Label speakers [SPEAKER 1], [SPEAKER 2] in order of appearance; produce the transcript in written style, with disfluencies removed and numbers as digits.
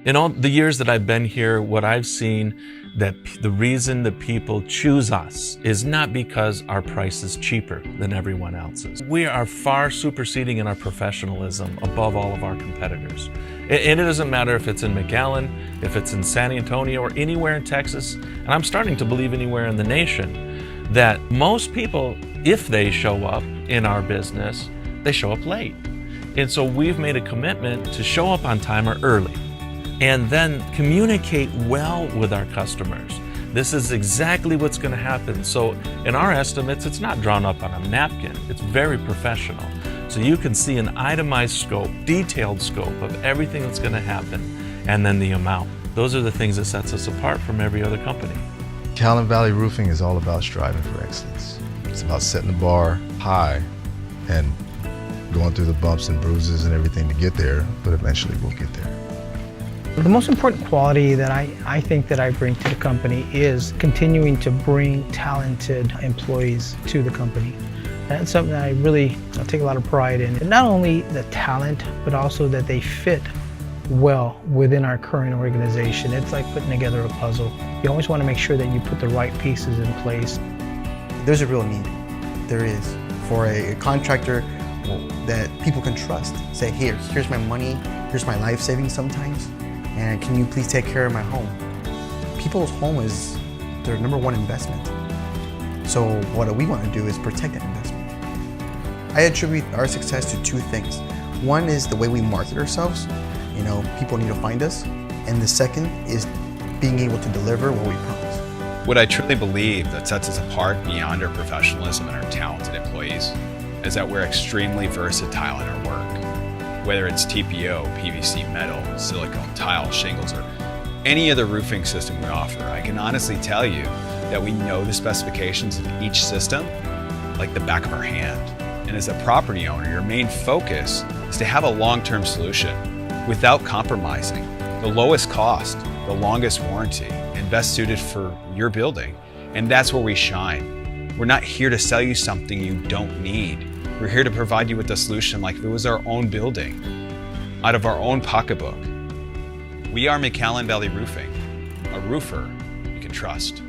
[SPEAKER 1] In all the years that I've been here, what I've seen, that the reason that people choose us is not because our price is cheaper than everyone else's. We are far superseding in our professionalism above all of our competitors. And it doesn't matter if it's in McAllen, if it's in San Antonio, or anywhere in Texas, and I'm starting to believe anywhere in the nation, that most people, if they show up in our business, they show up late. And so we've made a commitment to show up on time or early, and then communicate well with our customers. This is exactly what's going to happen. So in our estimates, it's not drawn up on a napkin. It's very professional. So you can see an itemized scope, detailed scope of everything that's going to happen, and then the amount. Those are the things that sets us apart from every other company.
[SPEAKER 2] McAllen Valley Roofing is all about striving for excellence. It's about setting the bar high and going through the bumps and bruises and everything to get there, but eventually we'll get there.
[SPEAKER 3] The most important quality that I think that I bring to the company is continuing to bring talented employees to the company. That's something that I take a lot of pride in. And not only the talent, but also that they fit well within our current organization. It's like putting together a puzzle. You always want to make sure that you put the right pieces in place.
[SPEAKER 4] There's a real need. There is. For a contractor that people can trust. Say, here's my money, here's my life savings sometimes, and can you please take care of my home? People's home is their #1 investment. So what we want to do is protect that investment. I attribute our success to 2 things. One is the way we market ourselves. You know, people need to find us. And the second is being able to deliver what we promise.
[SPEAKER 5] What I truly believe that sets us apart beyond our professionalism and our talented employees is that we're extremely versatile in our work. Whether it's TPO, PVC, metal, silicone, tile, shingles, or any other roofing system we offer, I can honestly tell you that we know the specifications of each system like the back of our hand. And as a property owner, your main focus is to have a long-term solution without compromising the lowest cost, the longest warranty, and best suited for your building. And that's where we shine. We're not here to sell you something you don't need. We're here to provide you with a solution like if it was our own building, out of our own pocketbook. We are McAllen Valley Roofing, a roofer you can trust.